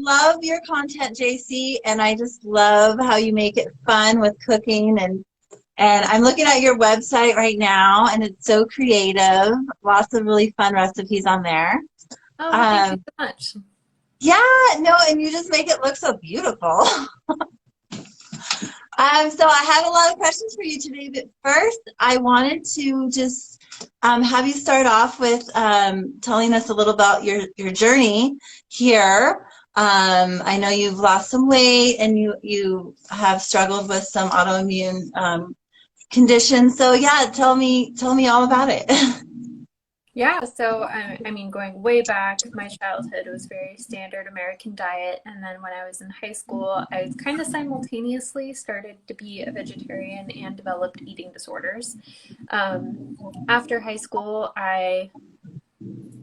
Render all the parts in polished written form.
love your content, Jacie, and I just love how you make it fun with cooking. And I'm looking at your website right now, and it's so creative. Lots of really fun recipes on there. Oh, well, thank you so much. Yeah, no, and you just make it look so beautiful. So I have a lot of questions for you today, but first I wanted to just have you start off with telling us a little about your journey here. I know you've lost some weight and you have struggled with some autoimmune conditions. So yeah, tell me all about it. Yeah, so I mean, going way back, my childhood was very standard American diet. And then when I was in high school, I kind of simultaneously started to be a vegetarian and developed eating disorders. After high school, I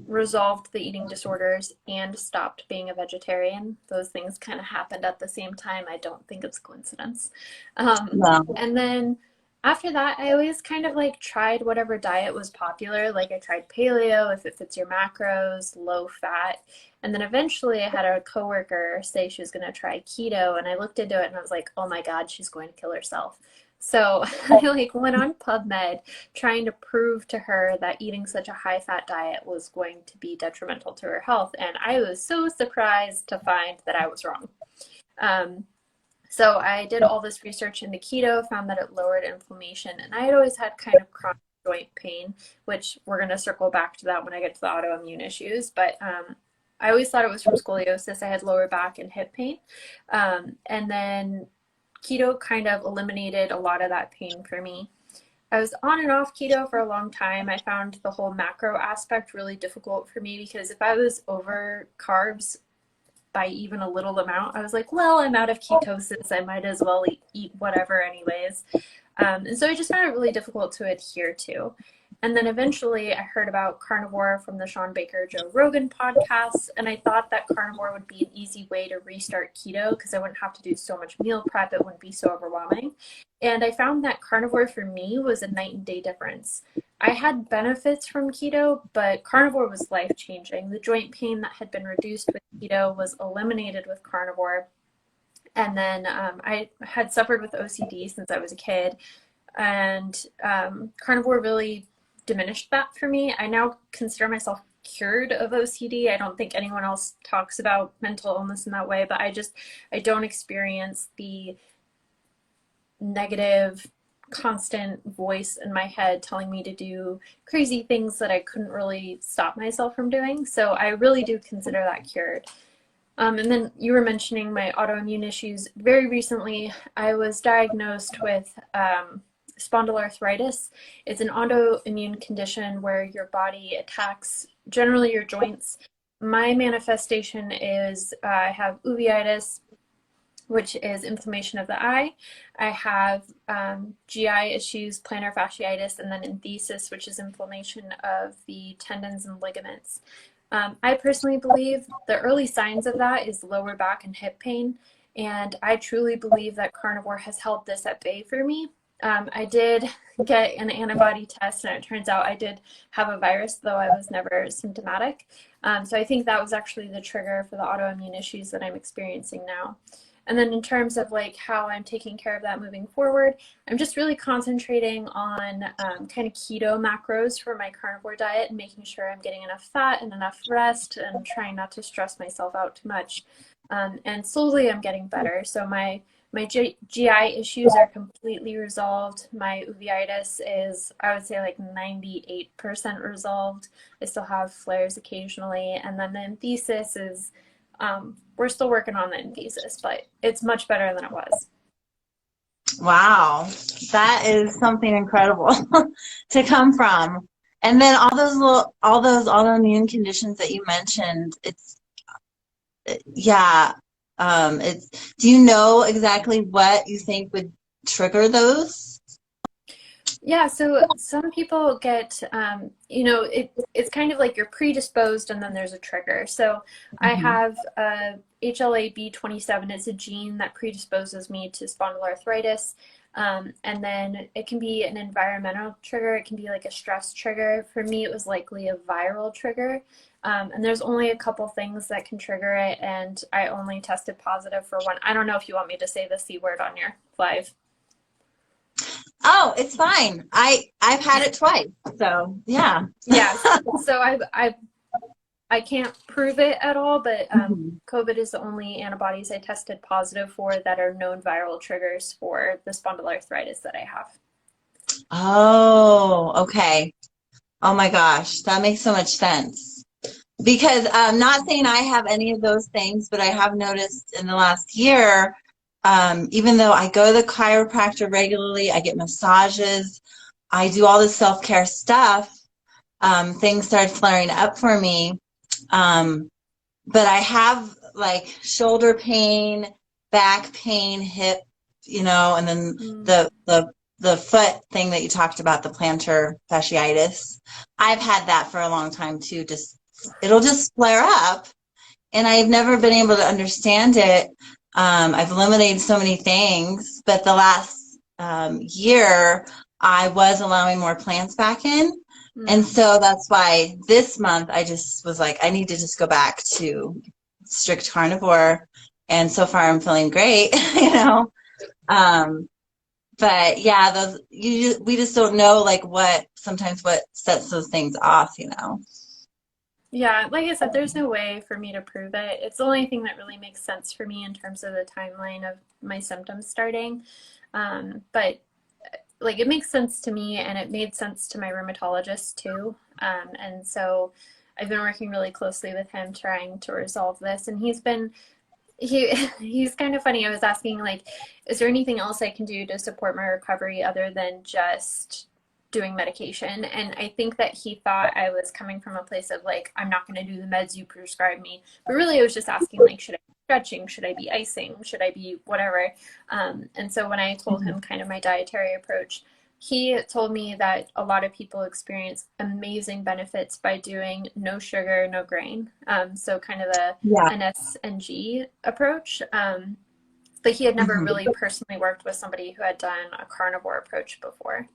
resolved the eating disorders and stopped being a vegetarian. Those things kind of happened at the same time. I don't think it's coincidence. No. And then after that, I always kind of like tried whatever diet was popular. Like I tried paleo, if it fits your macros, low fat. And then eventually I had a coworker say she was going to try keto, and I looked into it and I was like, oh my God, she's going to kill herself. So I like went on PubMed trying to prove to her that eating such a high fat diet was going to be detrimental to her health. And I was so surprised to find that I was wrong. So I did all this research into keto, found that it lowered inflammation, and I had always had kind of chronic joint pain, which we're going to circle back to that when I get to the autoimmune issues. But I always thought it was from scoliosis. I had lower back and hip pain. And then keto kind of eliminated a lot of that pain for me. I was on and off keto for a long time. I found the whole macro aspect really difficult for me because if I was over carbs by even a little amount, I was like, well, I'm out of ketosis. I might as well eat whatever anyways. And so I just found it really difficult to adhere to. And then eventually I heard about carnivore from the Sean Baker, Joe Rogan podcast. And I thought that carnivore would be an easy way to restart keto because I wouldn't have to do so much meal prep. It wouldn't be so overwhelming. And I found that carnivore for me was a night and day difference. I had benefits from keto, but carnivore was life-changing. The joint pain that had been reduced with keto was eliminated with carnivore. And then I had suffered with OCD since I was a kid. And carnivore really diminished that for me. I now consider myself cured of OCD. I don't think anyone else talks about mental illness in that way, but I don't experience the negative constant voice in my head telling me to do crazy things that I couldn't really stop myself from doing. So I really do consider that cured. And then you were mentioning my autoimmune issues. Very recently, I was diagnosed with spondylarthritis. It's an autoimmune condition where your body attacks generally your joints. My manifestation is I have uveitis, which is inflammation of the eye. I have GI issues, plantar fasciitis, and then enthesis, which is inflammation of the tendons and ligaments. I personally believe the early signs of that is lower back and hip pain, and I truly believe that carnivore has held this at bay for me. I did get an antibody test, and it turns out I did have a virus, though I was never symptomatic. So I think that was actually the trigger for the autoimmune issues that I'm experiencing now. And then in terms of like how I'm taking care of that moving forward, I'm just really concentrating on kind of keto macros for my carnivore diet and making sure I'm getting enough fat and enough rest and trying not to stress myself out too much. And slowly I'm getting better. So my GI issues are completely resolved. My uveitis is, I would say, like 98% resolved. I still have flares occasionally. And then the enthesis is, we're still working on the enthesis, but it's much better than it was. Wow, that is something incredible to come from. And then all those autoimmune conditions that you mentioned, yeah. Do you know exactly what you think would trigger those? Yeah, so some people get, it's kind of like you're predisposed and then there's a trigger. So I have HLA-B27. It's a gene that predisposes me to spondylarthritis. And then it can be an environmental trigger. It can be like a stress trigger. For me, it was likely a viral trigger. And there's only a couple things that can trigger it, and I only tested positive for one. I don't know if you want me to say the C word on your live. Oh, it's fine. I've had it twice, so yeah. Yeah. So I can't prove it at all, but COVID is the only antibodies I tested positive for that are known viral triggers for the spondylarthritis that I have. Oh, okay. Oh my gosh, that makes so much sense. Because I'm not saying I have any of those things, but I have noticed in the last year, even though I go to the chiropractor regularly, I get massages, I do all the self-care stuff, things started flaring up for me. But I have like shoulder pain, back pain, hip, and then the foot thing that you talked about, the plantar fasciitis. I've had that for a long time too. It'll just flare up, and I've never been able to understand it. I've eliminated so many things, but the last year I was allowing more plants back in. And so that's why this month I just was like, I need to just go back to strict carnivore. And so far I'm feeling great, But yeah, we just don't know like sometimes what sets those things off. Yeah, like I said, there's no way for me to prove it. It's the only thing that really makes sense for me in terms of the timeline of my symptoms starting. But like it makes sense to me, and it made sense to my rheumatologist too. And so I've been working really closely with him trying to resolve this. And he's kind of funny. I was asking, like, is there anything else I can do to support my recovery other than just doing medication? And I think that he thought I was coming from a place of like, I'm not going to do the meds you prescribe me. But really I was just asking, like, should I be stretching? Should I be icing? Should I be whatever? And so when I told him kind of my dietary approach, he told me that a lot of people experience amazing benefits by doing no sugar, no grain. So kind of the NSNG approach. But he had never really personally worked with somebody who had done a carnivore approach before.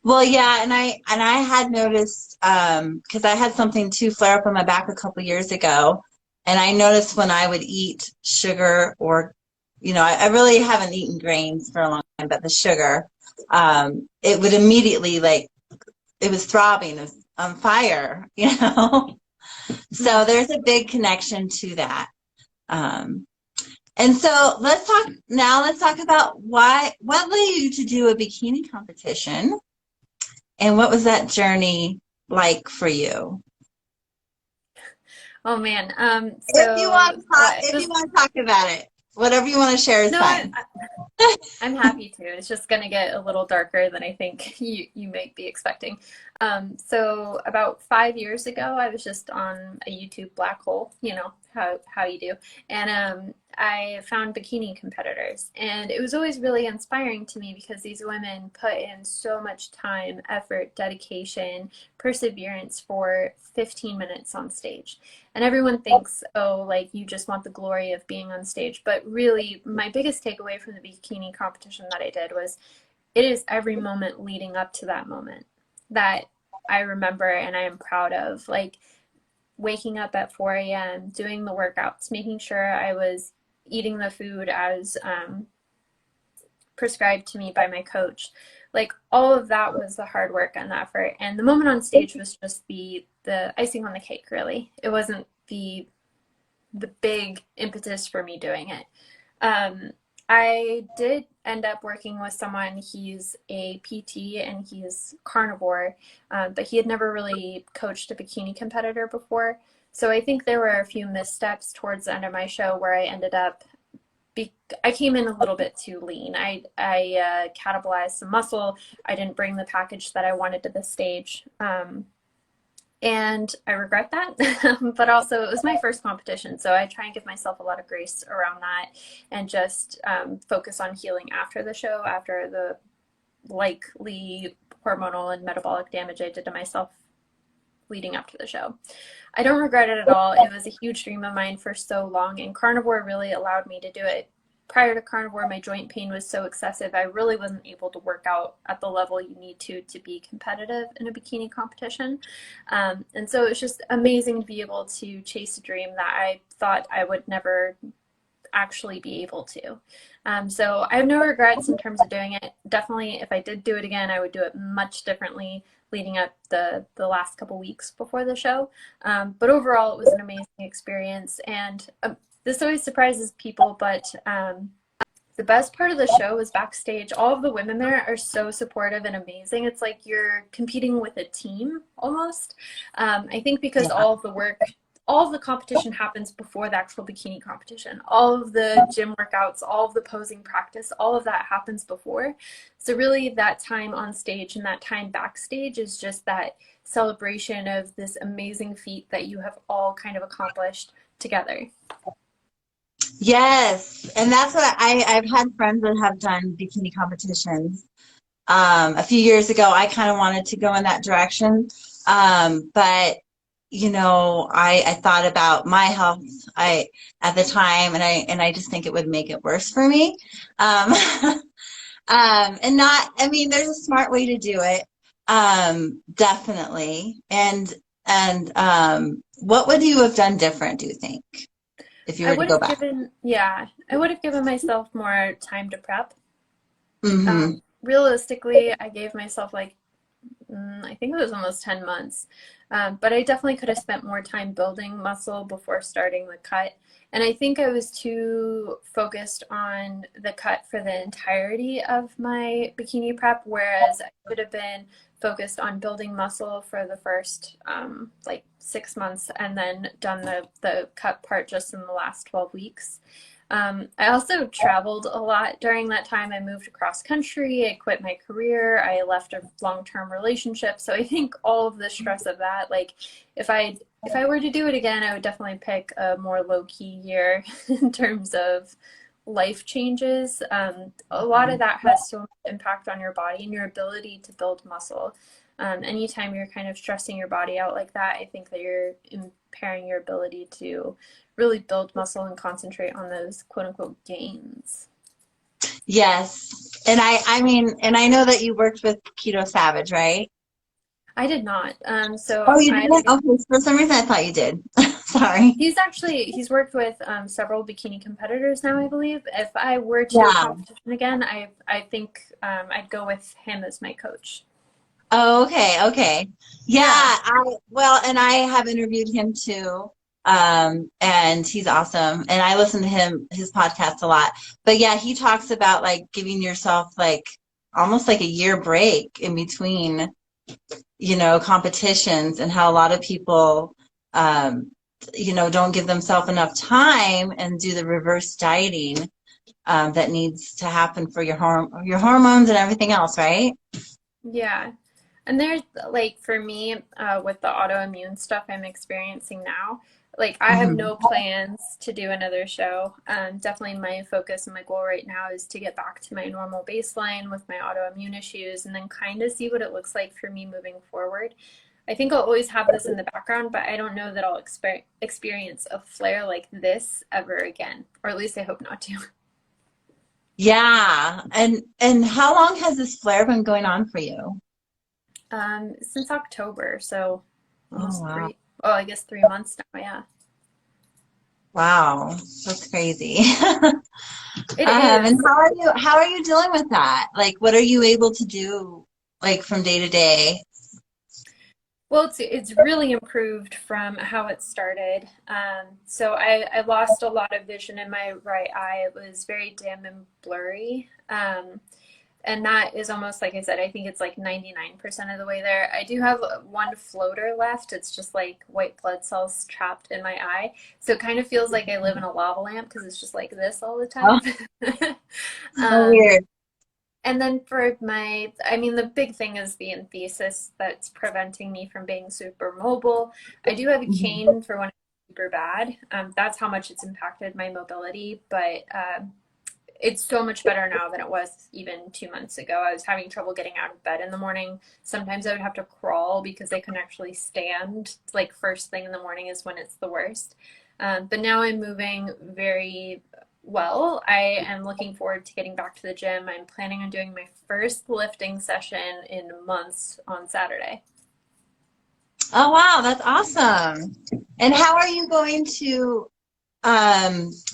Well, yeah, and I had noticed because I had something too flare up on my back a couple years ago, and I noticed when I would eat sugar or, I really haven't eaten grains for a long time, but the sugar, it would immediately it was throbbing, it was on fire, So there's a big connection to that. And so let's talk about what led you to do a bikini competition. And what was that journey like for you? Oh man. If you want to talk about it, whatever you want to share is fine. I'm happy to. It's just going to get a little darker than I think you might be expecting. So about 5 years ago, I was just on a YouTube black hole, how you do. And I found bikini competitors. And it was always really inspiring to me because these women put in so much time, effort, dedication, perseverance for 15 minutes on stage. And everyone thinks, oh, like you just want the glory of being on stage. But really, my biggest takeaway from the bikini competition that I did was it is every moment leading up to that moment that I remember and I am proud of. Like waking up at 4 a.m., doing the workouts, making sure I was eating the food as prescribed to me by my coach. Like all of that was the hard work and the effort. And the moment on stage was just the icing on the cake, really. It wasn't the big impetus for me doing it. I did end up working with someone. He's a PT and he's carnivore, but he had never really coached a bikini competitor before. So I think there were a few missteps towards the end of my show where I ended up, I came in a little bit too lean. I catabolized some muscle. I didn't bring the package that I wanted to the stage. And I regret that, but also it was my first competition. So I try and give myself a lot of grace around that and just focus on healing after the show, after the likely hormonal and metabolic damage I did to myself leading up to the show. I don't regret it at all. It was a huge dream of mine for so long, and carnivore really allowed me to do it prior to carnivore, my joint pain was so excessive, I really wasn't able to work out at the level you need to be competitive in a bikini competition. And so it was just amazing to be able to chase a dream that I thought I would never actually be able to. So I have no regrets in terms of doing it. Definitely, if I did do it again, I would do it much differently leading up the last couple weeks before the show. But overall, it was an amazing experience. And this always surprises people, but the best part of the show is backstage. All of the women there are so supportive and amazing. It's like you're competing with a team almost. I think because all of the work, all of the competition happens before the actual bikini competition. All of the gym workouts, all of the posing practice, all of that happens before. So really that time on stage and that time backstage is just that celebration of this amazing feat that you have all kind of accomplished together. Yes, and that's what I've had friends that have done bikini competitions. A few years ago, I kind of wanted to go in that direction, but you know, I thought about my health at the time, and I just think it would make it worse for me. And not, I mean, there's a smart way to do it, definitely. And what would you have done different, do you think, if you were to go back? I would have given myself more time to prep. Mm-hmm. Realistically, I gave myself like, I think it was almost 10 months. But I definitely could have spent more time building muscle before starting the cut. And I think I was too focused on the cut for the entirety of my bikini prep, whereas I could have been focused on building muscle for the first like 6 months and then done the cut part just in the last 12 weeks. I also traveled a lot during that time. I moved across country, I quit my career, I left a long-term relationship. So I think all of the stress of that, like if I were to do it again, I would definitely pick a more low-key year in terms of life changes. A lot of that has so much impact on your body and your ability to build muscle. Anytime you're kind of stressing your body out like that, I think that you're impairing your ability to really build muscle and concentrate on those quote unquote gains. Yes. And I mean, and I know that you worked with Keto Savage, right? I did not. Oh, you didn't? Okay, for some reason I thought you did. Sorry. He's worked with several bikini competitors now, I believe. If I were to do a competition again, I think I'd go with him as my coach. Oh, okay. Yeah, and I have interviewed him too. And he's awesome. And I listen to his podcast a lot. But yeah, he talks about like giving yourself like almost like a year break in between, you know, competitions, and how a lot of people, you know, don't give themselves enough time and do the reverse dieting that needs to happen for your hormones and everything else, right? Yeah. And there's like for me, with the autoimmune stuff I'm experiencing now, like I have no plans to do another show. Definitely my focus and my goal right now is to get back to my normal baseline with my autoimmune issues and then kind of see what it looks like for me moving forward. I think I'll always have this in the background, but I don't know that I'll experience a flare like this ever again, or at least I hope not to. Yeah. And how long has this flare been going on for you? Since October, so almost Oh, wow. I guess 3 months now, yeah. Wow, that's crazy. It And is. how are you dealing with that? Like, what are you able to do like from day to day? Well, it's really improved from how it started. So I lost a lot of vision in my right eye. It was very dim and blurry. And that is almost, like I said, I think it's like 99% of the way there. I do have one floater left. It's just like white blood cells trapped in my eye. So it kind of feels like I live in a lava lamp because it's just like this all the time. Oh, so weird. And then for the big thing is the enthesis that's preventing me from being super mobile. I do have a cane for when it's super bad. That's how much it's impacted my mobility, but it's so much better now than it was even 2 months ago. I was having trouble getting out of bed in the morning. Sometimes I would have to crawl because I couldn't actually stand. Like first thing in the morning is when it's the worst. But now I'm moving very Well, I am looking forward to getting back to the gym. I'm planning on doing my first lifting session in months on Saturday. Oh, wow, that's awesome. And how are you going to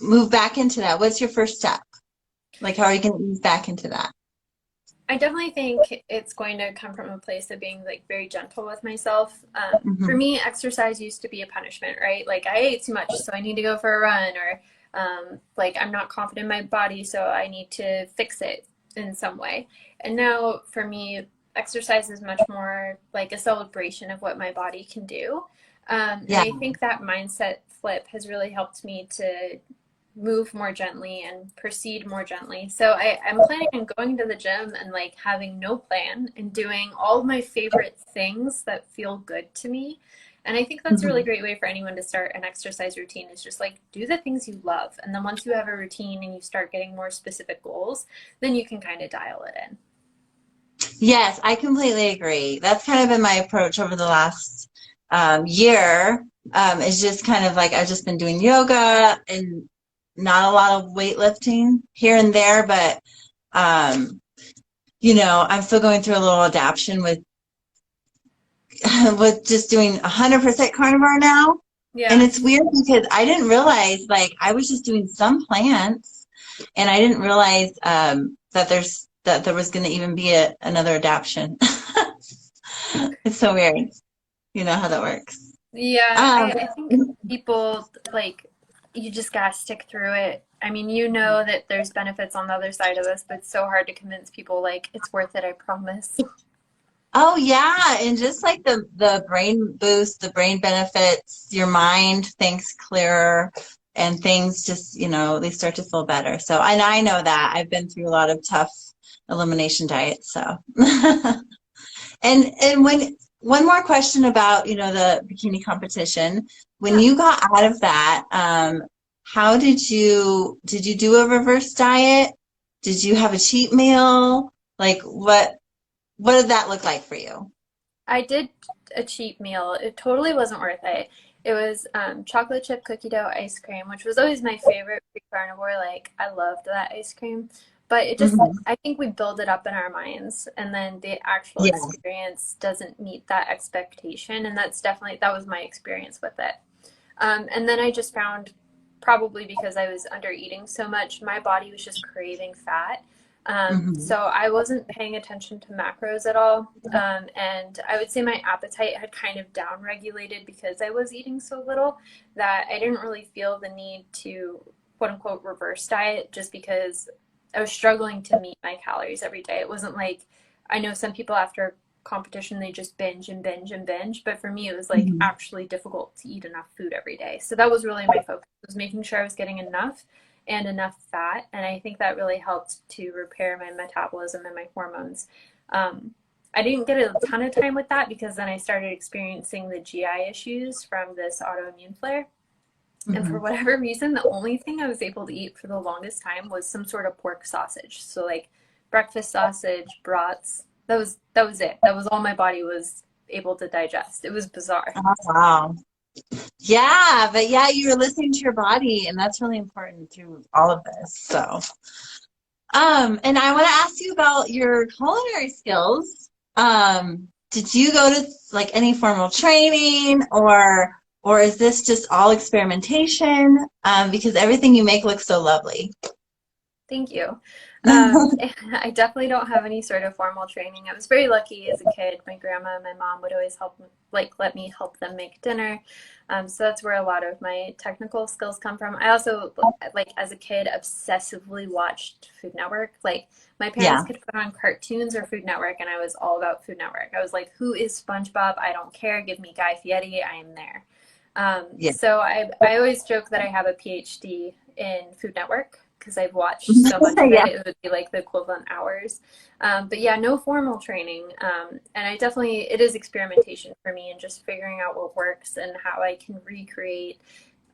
move back into that? What's your first step? Like, how are you going to ease back into that? I definitely think it's going to come from a place of being like very gentle with myself. For Hmm. me, exercise used to be a punishment, right? Like I ate too much, so I need to go for a run, or like I'm not confident in my body, so I need to fix it in some way. And now for me, exercise is much more like a celebration of what my body can do. And Yeah. I think that mindset flip has really helped me to move more gently and proceed more gently. So I'm planning on going to the gym and like having no plan and doing all of my favorite things that feel good to me. And I think that's a really Mhm. great way for anyone to start an exercise routine is just like do the things you love. And then once you have a routine and you start getting more specific goals, then you can kind of dial it in. Yes, I completely agree. That's kind of been my approach over the last year. It's just kind of like I've just been doing yoga and not a lot of weightlifting here and there, but um, I'm still going through a little adaptation with with just doing 100% carnivore now. And Yeah. it's weird because I didn't realize, like, I was just doing some plants, and I didn't realize that there was going to even be another adaptation. It's so weird, how that works. Yeah, Um, I think people like you just gotta stick through it. I mean, you know that there's benefits on the other side of this, but it's so hard to convince people like it's worth it, I promise. oh yeah, and just like the brain boost, the brain benefits, your mind thinks clearer, and things just, they start to feel better. So, and I know that I've been through a lot of tough elimination diets, so. And when one more question about, the bikini competition. When Yeah. you got out of that, how did you do a reverse diet? Did you have a cheat meal? Like what did that look like for you? I did a cheap meal. It totally wasn't worth it. It was chocolate chip cookie dough ice cream, which was always my favorite pre-carnivore. Like I loved that ice cream. But it just, Hmm. I think we build it up in our minds, and then the actual Yeah. experience doesn't meet that expectation. And that's definitely, that was my experience with it. And then I just found, probably because I was under eating so much, my body was just craving fat. Hmm. So I wasn't paying attention to macros at all. And I would say my appetite had kind of down regulated because I was eating so little that I didn't really feel the need to quote unquote reverse diet just because I was struggling to meet my calories every day. It wasn't like I know some people after competition they just binge and binge and binge, but for me it was like Hmm. actually difficult to eat enough food every day. So that was really my focus, was making sure I was getting enough and enough fat, and I think that really helped to repair my metabolism and my hormones. I didn't get a ton of time with that because then I started experiencing the GI issues from this autoimmune flare. And for Hmm. whatever reason, the only thing I was able to eat for the longest time was some sort of pork sausage. So like breakfast sausage, brats. That was it. That was all my body was able to digest. It was bizarre. Oh, wow. Yeah, but yeah, you're listening to your body, and that's really important through all of this. So, and I want to ask you about your culinary skills. Did you go to like any formal training, or is this just all experimentation? Because everything you make looks so lovely. Thank you. I definitely don't have any sort of formal training. I was very lucky as a kid. My grandma and my mom would always help, like, let me help them make dinner. So that's where a lot of my technical skills come from. I also, like, as a kid, obsessively watched Food Network. Like, my parents Yeah. could put on cartoons or Food Network, and I was all about Food Network. I was like, who is SpongeBob? I don't care. Give me Guy Fieri. I am there. Yeah. So I always joke that I have a PhD in Food Network because I've watched so much of it. Yeah. It would be like the equivalent hours. But yeah, no formal training. And I definitely, it is experimentation for me and just figuring out what works and how I can recreate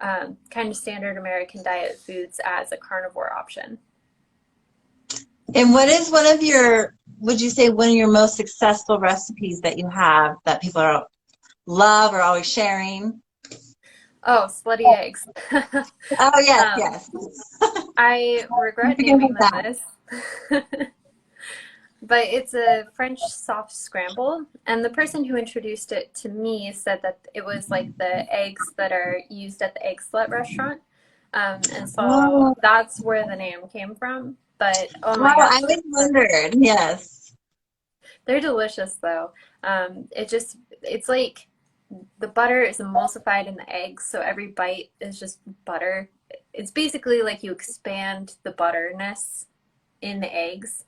kind of standard American diet foods as a carnivore option. And what is would you say one of your most successful recipes that you have that people love or always sharing? Oh, slutty eggs. Oh, yes, Um, yes. I regret Forget naming about them that. this, but it's a French soft scramble. And the person who introduced it to me said that it was like the eggs that are used at the egg slut restaurant. And so Oh, that's where the name came from. But oh my oh, I gosh, always wondered. Yes. they're delicious though. It's like the butter is emulsified in the eggs, so every bite is just butter. It's basically like you expand the butterness in the eggs.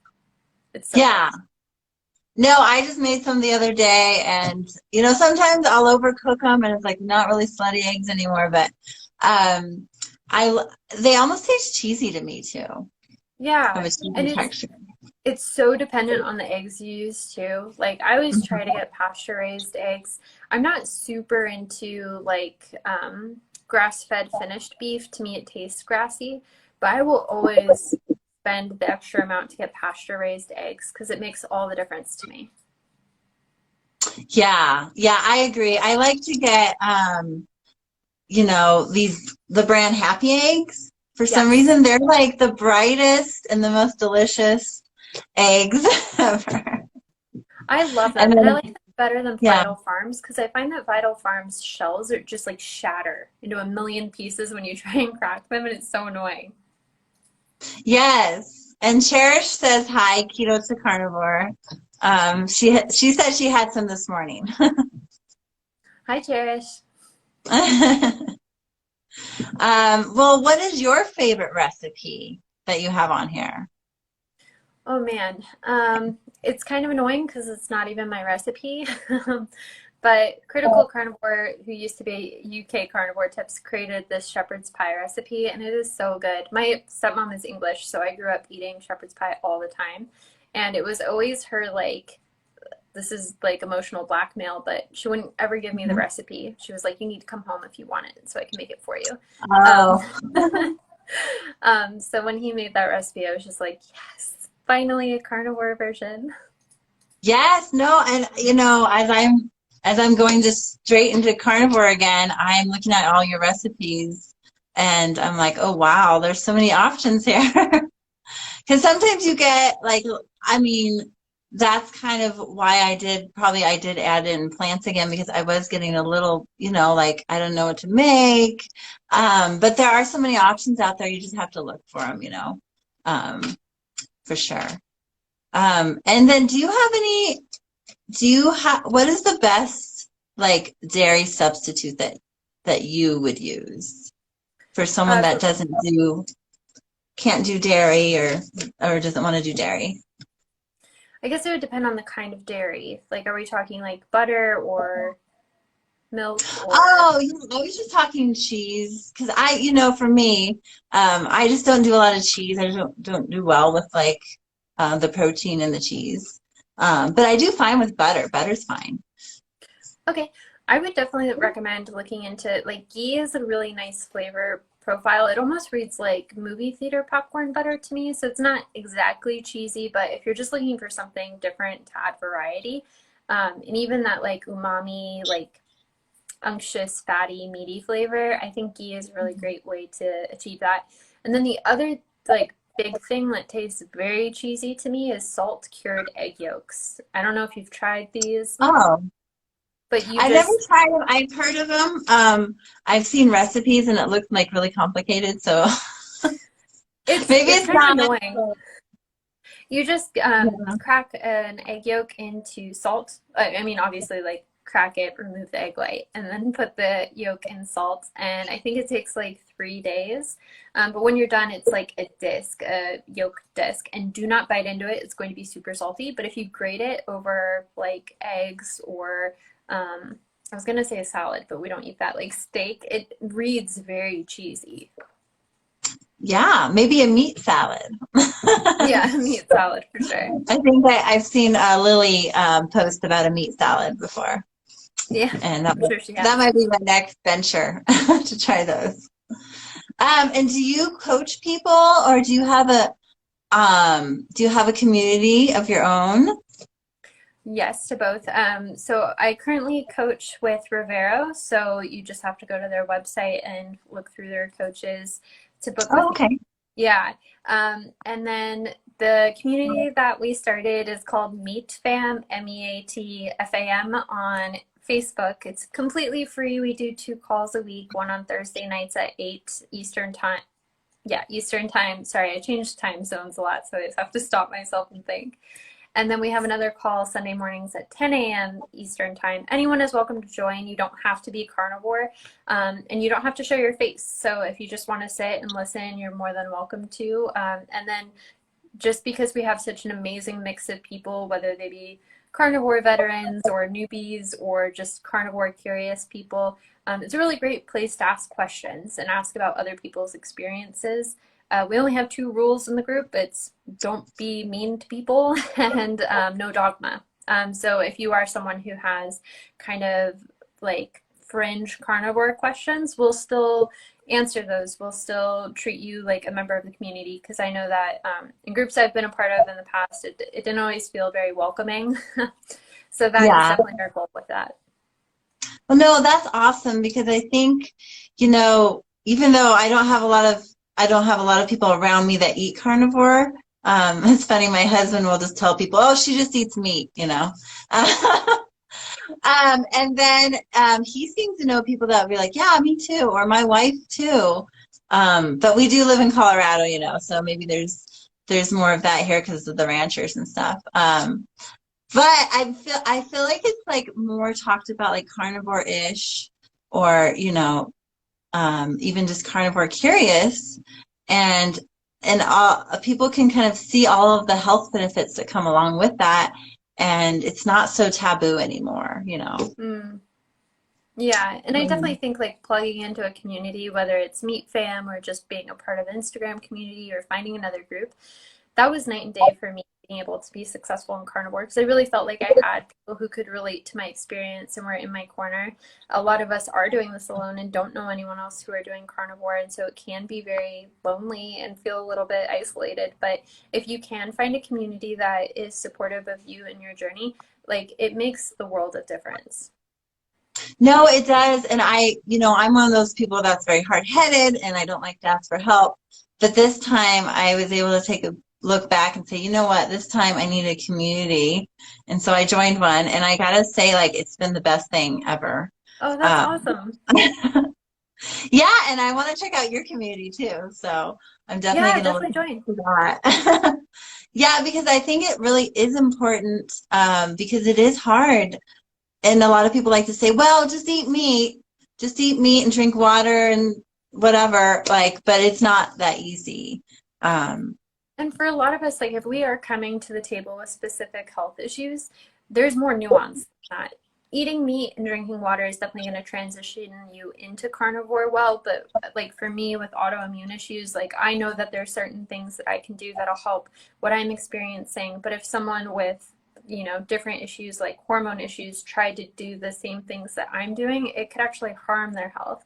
It's so good. Yeah. No, I just made some the other day, and sometimes I'll overcook them, and it's like not really slutty eggs anymore. But um, I they almost taste cheesy to me too, have Yeah, a cheesy and texture. it's so dependent on the eggs you use too. Like I always try to get pasture raised eggs. I'm not super into like grass-fed finished beef. To me, it tastes grassy, but I will always spend the extra amount to get pasture raised eggs because it makes all the difference to me. Yeah, yeah, I agree. I like to get the brand Happy Eggs. For some Yes, reason, they're like the brightest and the most delicious eggs ever. I love them, And and I then, like them better than yeah, Vital Farms because I find that Vital Farms shells are just like shatter into a million pieces when you try and crack them, and it's so annoying. yes. And Cherish says hi, Keto to Carnivore. She said she had some this morning. Hi, Cherish. Well, what is your favorite recipe that you have on here? Oh man, it's kind of annoying because it's not even my recipe. But Critical Carnivore, who used to be UK Carnivore Tips, created this shepherd's pie recipe, and it is so good. My stepmom is English, so I grew up eating shepherd's pie all the time. And it was always her, like, this is like emotional blackmail, but she wouldn't ever give me the recipe. She was like, you need to come home if you want it, so I can make it for you. Um, Oh, so when he made that recipe, I was just like, yes, finally a carnivore version. yes, no, and as I'm going just straight into carnivore again, I'm looking at all your recipes and I'm like, oh wow, there's so many options here. Because sometimes you get like, I mean, that's kind of why I did add in plants again because I was getting a little, like I don't know what to make. But there are so many options out there, you just have to look for them, um, for sure. And then what is the best like dairy substitute that you would use for someone that For can't do dairy or doesn't want to do dairy? I guess it would depend on the kind of dairy. Like, are we talking like butter or milk or Oh, yeah, I was just talking cheese because for me, I just don't do a lot of cheese. I don't do well with like the protein and the cheese. But I do fine with butter. Butter's fine. okay. I would definitely recommend looking into like ghee is a really nice flavor profile. It almost reads like movie theater popcorn butter to me, so it's not exactly cheesy, but if you're just looking for something different to add variety, and even that like umami, like unctuous, fatty, meaty flavor, I think ghee is a really great way to achieve that. And then the other like big thing that tastes very cheesy to me is salt cured egg yolks. I don't know if you've tried these, Oh, but you I've never just tried them. I've heard of them. I've seen recipes and it looks like really complicated. So maybe it's it's kind of not. annoying. You just Yeah. crack an egg yolk into salt. I mean, obviously, like crack it, remove the egg white, and then put the yolk in salt. And I think it takes like 3 days. But when you're done, it's like a disc, a yolk disc, and do not bite into it. It's going to be super salty. But if you grate it over like eggs or I was gonna say a salad, but we don't eat that, like steak, it reads very cheesy. Yeah, maybe a meat salad. Yeah, meat salad for sure. I think that I've seen Lily post about a meat salad before, Yeah, and I'm sure she that has. might be my next venture to try those. And do you coach people, or do you have a community of your own? Yes, to both. So I currently coach with Rivero, so you just have to go to their website and look through their coaches to book with Oh, me. okay. Yeah. And then the community that we started is called Meat Fam, MEATFAM on Facebook. It's completely free. We do 2 calls a week, one on Thursday nights at 8 Eastern time. Yeah, Eastern time. Sorry, I changed time zones a lot, so I just have to stop myself and think. And then we have another call Sunday mornings at 10 a.m. Eastern time. Anyone is welcome to join. You don't have to be carnivore, and you don't have to show your face. So if you just want to sit and listen, you're more than welcome to. And then just because we have such an amazing mix of people, whether they be carnivore veterans or newbies or just carnivore curious people, it's a really great place to ask questions and ask about other people's experiences. We only have 2 rules in the group. It's don't be mean to people and no dogma. So if you are someone who has kind of like fringe carnivore questions, we'll still answer those. We'll still treat you like a member of the community, because I know that in groups I've been a part of in the past, it didn't always feel very welcoming. So that is Yeah. definitely our goal with that. Well, no, that's awesome because I think, you know, even though I don't have a lot of people around me that eat carnivore. It's funny, my husband will just tell people, oh, she just eats meat, you know. And then he seems to know people that would be like, yeah, me too, or my wife too. But we do live in Colorado, you know, so maybe there's more of that here because of the ranchers and stuff. But I feel like it's like more talked about like carnivore-ish, or you know, even just carnivore curious, and people can kind of see all of the health benefits that come along with that, and it's not so taboo anymore, you know. Mm. Yeah, and I definitely think like plugging into a community, whether it's Meat Fam or just being a part of an Instagram community or finding another group, that was night and day for me being able to be successful in carnivore, because I really felt like I had people who could relate to my experience and were in my corner. A lot of us are doing this alone and don't know anyone else who are doing carnivore, and so it can be very lonely and feel a little bit isolated. But if you can find a community that is supportive of you and your journey, like it makes the world of difference. No, it does. And you know, I'm one of those people that's very hard-headed and I don't like to ask for help. But this time I was able to take a look back and say, you know what, this time I need a community. And so I joined one, and I gotta say, like, it's been the best thing ever. Oh, that's Um, awesome. yeah, and I want to check out your community too. So I'm definitely Yeah, gonna look definitely join. into that. Yeah, because I think it really is important, because it is hard. And a lot of people like to say, well, just eat meat and drink water and whatever, like, but it's not that easy. Um, And for a lot of us, like if we are coming to the table with specific health issues, there's more nuance than that. Eating meat and drinking water is definitely going to transition you into carnivore well, but like for me with autoimmune issues, like I know that there are certain things that I can do that'll help what I'm experiencing. But if someone with, you know, different issues like hormone issues tried to do the same things that I'm doing, it could actually harm their health.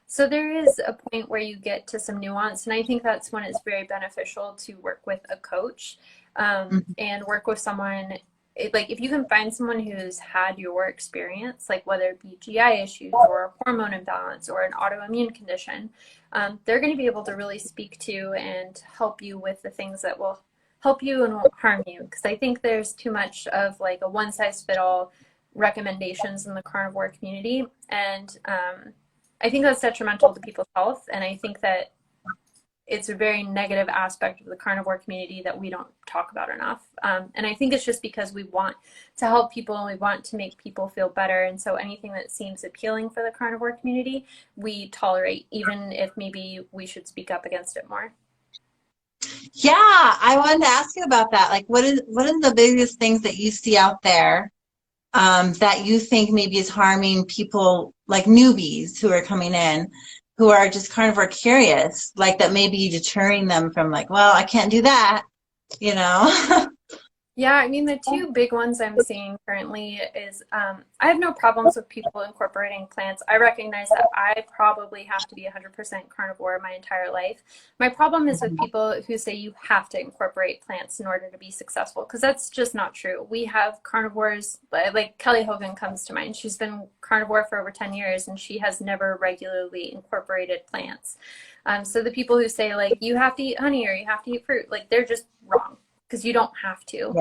So there is a point where you get to some nuance, and I think that's when it's very beneficial to work with a coach, and work with someone. Like if you can find someone who's had your experience, like whether it be GI issues or a hormone imbalance or an autoimmune condition, they're going to be able to really speak to and help you with the things that will help you and won't harm you. Because I think there's too much of like a one size fit all recommendations in the carnivore community, and I think that's detrimental to people's health, and I think that it's a very negative aspect of the carnivore community that we don't talk about enough. And I think it's just because we want to help people and we want to make people feel better, and so anything that seems appealing for the carnivore community, we tolerate, even if maybe we should speak up against it more. yeah, I wanted to ask you about that. Like, what is the biggest things that you see out there, that you think maybe is harming people like newbies who are coming in, who are just carnivore curious, like that may be deterring them from like, well, I can't do that, you know? Yeah, I mean, the two big ones I'm seeing currently is I have no problems with people incorporating plants. I recognize that I probably have to be 100% carnivore my entire life. My problem is with people who say you have to incorporate plants in order to be successful, because that's just not true. We have carnivores, like Kelly Hogan comes to mind. She's been carnivore for over 10 years and she has never regularly incorporated plants. So the people who say like you have to eat honey or you have to eat fruit, like they're just wrong, because you don't have to,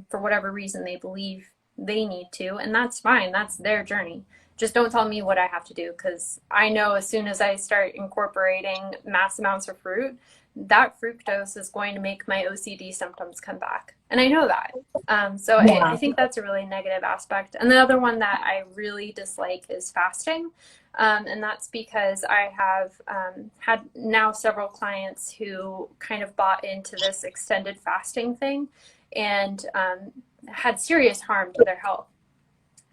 for whatever reason they believe they need to, and that's fine. That's their journey. Just don't tell me what I have to do, because I know as soon as I start incorporating mass amounts of fruit, that fructose is going to make my OCD symptoms come back. And I know that. So I think that's a really negative aspect. And the other one that I really dislike is fasting. And that's because I have had now several clients who kind of bought into this extended fasting thing and had serious harm to their health.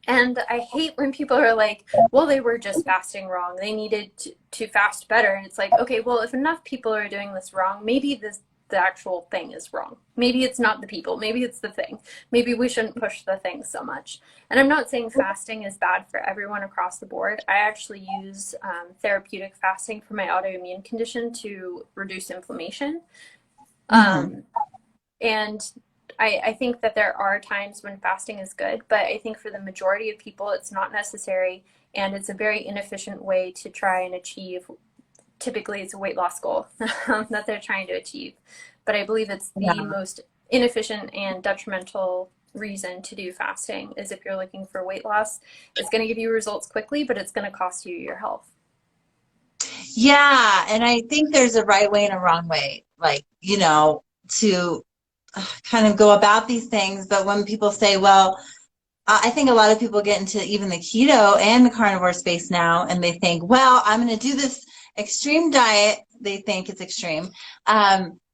And I hate when people are like, well, they were just fasting wrong. They needed to fast better. And it's like, okay, well, if enough people are doing this wrong, maybe the actual thing is wrong. Maybe it's not the people. Maybe it's the thing. Maybe we shouldn't push the thing so much. And I'm not saying fasting is bad for everyone across the board. I actually use therapeutic fasting for my autoimmune condition to reduce inflammation. And I think that there are times when fasting is good, but I think for the majority of people, it's not necessary. And it's a very inefficient way to try and achieve. Typically, it's a weight loss goal that they're trying to achieve. But I believe it's the most inefficient and detrimental reason to do fasting is if you're looking for weight loss. It's going to give you results quickly, but it's going to cost you your health. Yeah, and I think there's a right way and a wrong way, like, to kind of go about these things. But when people say, well, I think a lot of people get into even the keto and the carnivore space now, and they think, well, I'm going to do this extreme diet. They think it's extreme.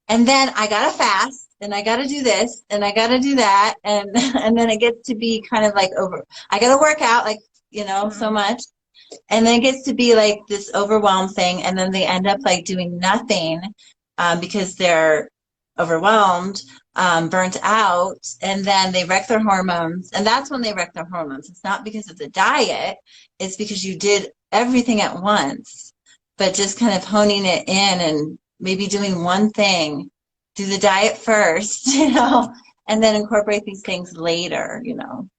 And then I got to fast, and I got to do this, and I got to do that. And then it gets to be kind of like I got to work out, like, so much. And then it gets to be like this overwhelmed thing. And then they end up like doing nothing because they're overwhelmed, burnt out, and then they wreck their hormones. And that's when they wreck their hormones. It's not because of the diet. It's because you did everything at once, but just kind of honing it in and maybe doing one thing. Do the diet first, and then incorporate these things later,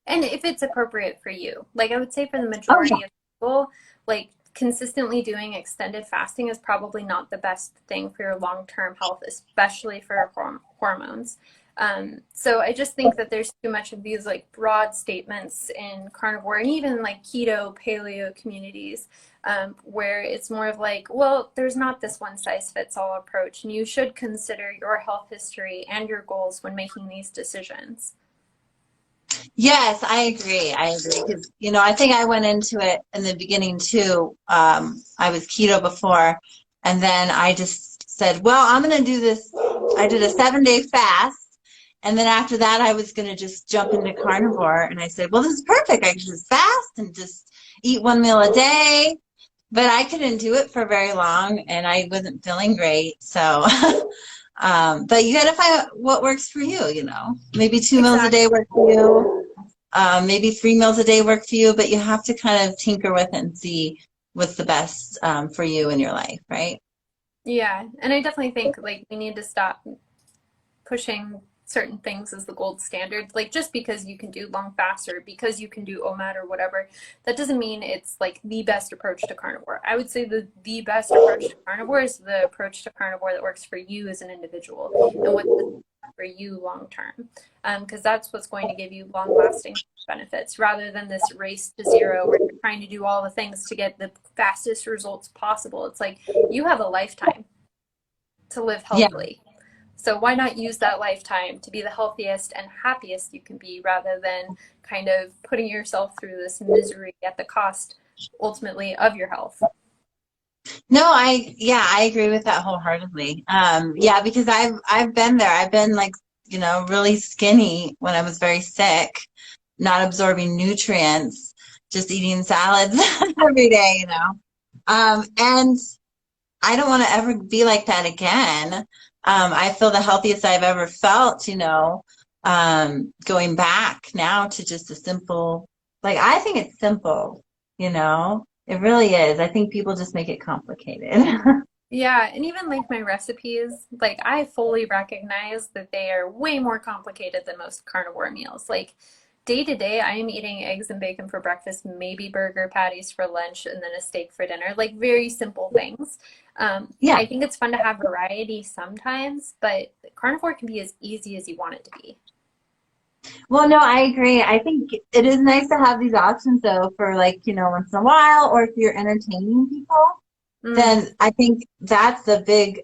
And if it's appropriate for you, like I would say for the majority of people, like consistently doing extended fasting is probably not the best thing for your long-term health, especially for hormones. So I just think that there's too much of these like broad statements in carnivore and even like keto, paleo communities, where it's more of like, well, there's not this one size fits all approach, and you should consider your health history and your goals when making these decisions. Yes, I agree. Because, I think I went into it in the beginning too. I was keto before, and then I just said, well, I'm going to do this. I did a 7-day fast. And then after that, I was going to just jump into carnivore. And I said, well, this is perfect. I can just fast and just eat 1 meal a day. But I couldn't do it for very long, and I wasn't feeling great. So, but you got to find what works for you, Maybe 2 meals a day work for you. Maybe 3 meals a day work for you. But you have to kind of tinker with it and see what's the best for you in your life, right? Yeah, and I definitely think like we need to stop pushing certain things as the gold standard. Like just because you can do long fasts or because you can do OMAD or whatever, that doesn't mean it's like the best approach to carnivore. I would say the best approach to carnivore is the approach to carnivore that works for you as an individual and what's for you long term, because that's what's going to give you long lasting benefits rather than this race to zero where you're trying to do all the things to get the fastest results possible. It's like you have a lifetime to live healthily. Yeah. So why not use that lifetime to be the healthiest and happiest you can be rather than kind of putting yourself through this misery at the cost ultimately of your health? No, I agree with that wholeheartedly. Yeah, because I've been there. I've been like, really skinny when I was very sick, not absorbing nutrients, just eating salads every day, and I don't want to ever be like that again. I feel the healthiest I've ever felt, going back now to just a simple, like, I think it's simple, you know, it really is. I think people just make it complicated. Yeah, and even like my recipes, like I fully recognize that they are way more complicated than most carnivore meals. Like day to day, I am eating eggs and bacon for breakfast, maybe burger patties for lunch, and then a steak for dinner. Like very simple things. Yeah. I think it's fun to have variety sometimes, but carnivore can be as easy as you want it to be. Well, no, I agree. I think it is nice to have these options though for like, you know, once in a while, or if you're entertaining people, Mm. then I think that's the big,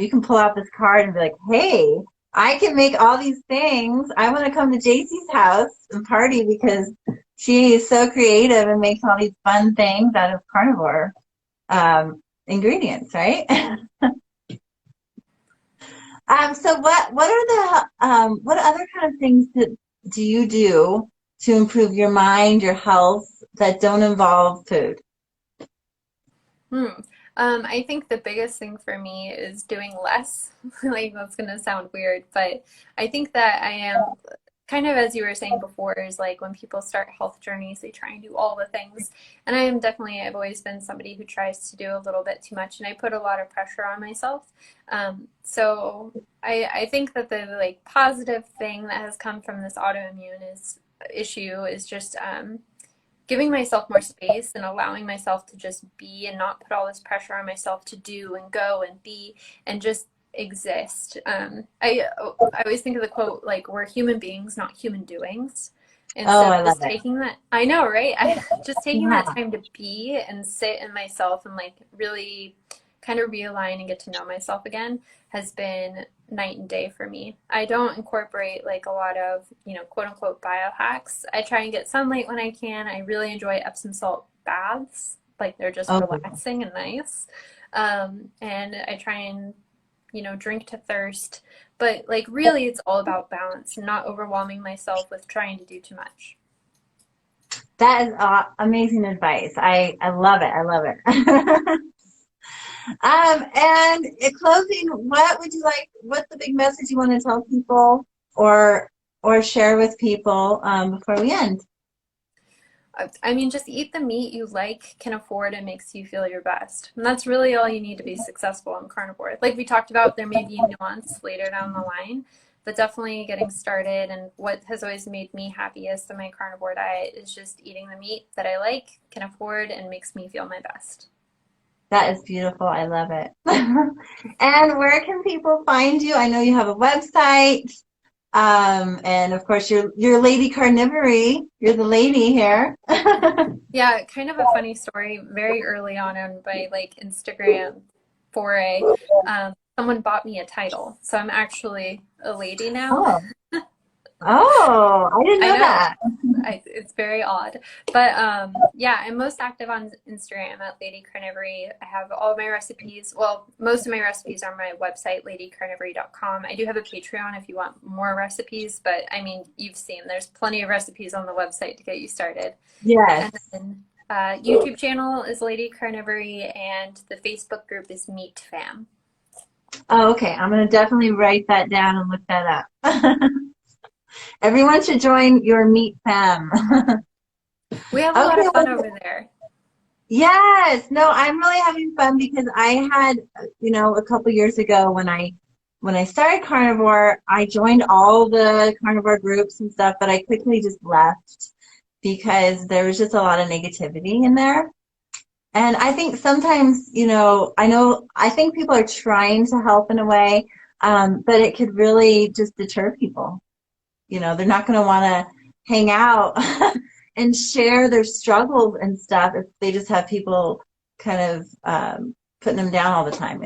you can pull out this card and be like, hey, I can make all these things. I want to come to Jacie's house and party because she is so creative and makes all these fun things out of carnivore ingredients, right? So what are the what other kind of things do you do to improve your mind, your health that don't involve food? Hmm. I think the biggest thing for me is doing less. Like that's gonna sound weird, but I think that I am kind of as you were saying before, is like when people start health journeys, they try and do all the things. And I am definitely, I've always been somebody who tries to do a little bit too much, and I put a lot of pressure on myself. So I think that the like positive thing that has come from this autoimmune issue is just giving myself more space and allowing myself to just be and not put all this pressure on myself to do and go and be and just exist. I always think of the quote like we're human beings, not human doings. And Oh, so I love just it. taking that, I know, right? Just taking that Yeah. time to be and sit in myself and like really kind of realign and get to know myself again has been night and day for me. I don't incorporate like a lot of, quote unquote biohacks. I try and get sunlight when I can. I really enjoy Epsom salt baths. Like they're just Oh, relaxing and nice. And I try and, drink to thirst. But like really it's all about balance, not overwhelming myself with trying to do too much. that is amazing advice. I love it. I love it. And in closing, what would you like? What's the big message you want to tell people, or share with people before we end? I mean, just eat the meat you like, can afford, and makes you feel your best. And that's really all you need to be successful on carnivore. Like we talked about, there may be nuance later down the line, but definitely getting started. And what has always made me happiest in my carnivore diet is just eating the meat that I like, can afford, and makes me feel my best. That is beautiful. I love it. And where can people find you? I know you have a website. And of course you're Lady Carnivory. You're the lady here. Yeah, kind of a funny story. Very early on my like Instagram foray, someone bought me a title, so I'm actually a lady now. Oh, oh, I didn't I know know. that. It's very odd. But yeah, I'm most active on Instagram at Lady Carnivory. I have all of my recipes. Well, most of my recipes are on my website, ladycarnivory.com. I do have a Patreon if you want more recipes, but I mean, you've seen there's plenty of recipes on the website to get you started. Yes. And then YouTube channel is Lady Carnivory, and the Facebook group is Meat Fam. Oh, okay. I'm going to definitely write that down and look that up. Everyone should join your meat fam. We have a lot Okay, of well, fun over there. yes. No, I'm really having fun because I had, a couple years ago when I started carnivore, I joined all the carnivore groups and stuff, but I quickly just left because there was just a lot of negativity in there. And I think sometimes, I think people are trying to help in a way, but it could really just deter people. They're not going to want to hang out and share their struggles and stuff if they just have people kind of putting them down all the time.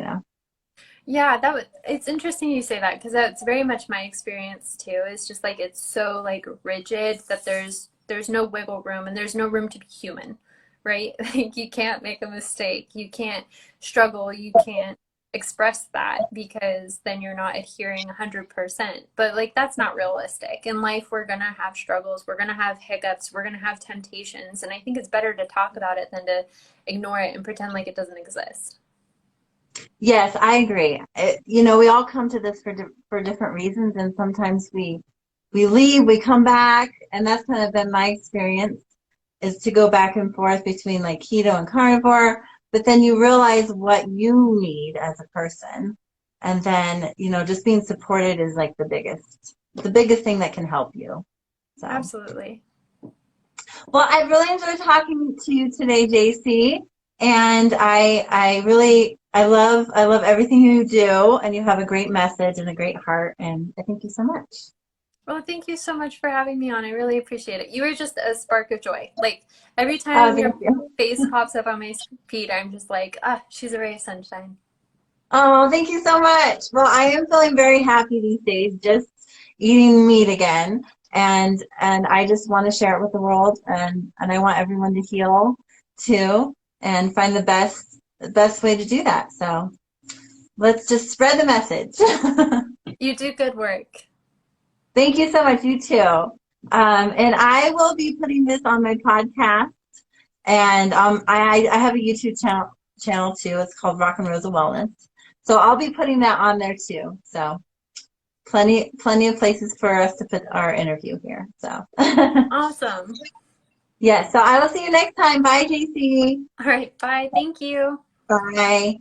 Yeah, it's interesting you say that because that's very much my experience too. It's just like it's so like rigid that there's no wiggle room and there's no room to be human, right? Like you can't make a mistake. You can't struggle. You can't express that because then you're not adhering 100%. But like that's not realistic. In life, we're gonna have struggles. We're gonna have hiccups. We're gonna have temptations. And I think it's better to talk about it than to ignore it and pretend like it doesn't exist. Yes, I agree. We all come to this for different reasons, and sometimes we we leave, we come back, and that's kind of been my experience, is to go back and forth between like keto and carnivore, but then you realize what you need as a person. And then, you know, just being supported is like the biggest thing that can help you. So, Absolutely. well, I really enjoyed talking to you today, Jacie. And I love everything you do, and you have a great message and a great heart. And I thank you so much. Well, thank you so much for having me on. I really appreciate it. You were just a spark of joy. Like every Oh, time thank your you. face pops up on my feed, I'm just like, ah, she's a ray of sunshine. Oh, thank you so much. Well, I am feeling very happy these days, just eating meat again. And I just want to share it with the world, and I want everyone to heal too and find the best way to do that. So let's just spread the message. You do good work. Thank you so much. You too. And I will be putting this on my podcast, and I have a YouTube channel too. It's called Rock and Rosa Wellness. So I'll be putting that on there too. So plenty of places for us to put our interview here. So Awesome. yeah, so I will see you next time. Bye, JC. All right, bye. Thank you. Bye.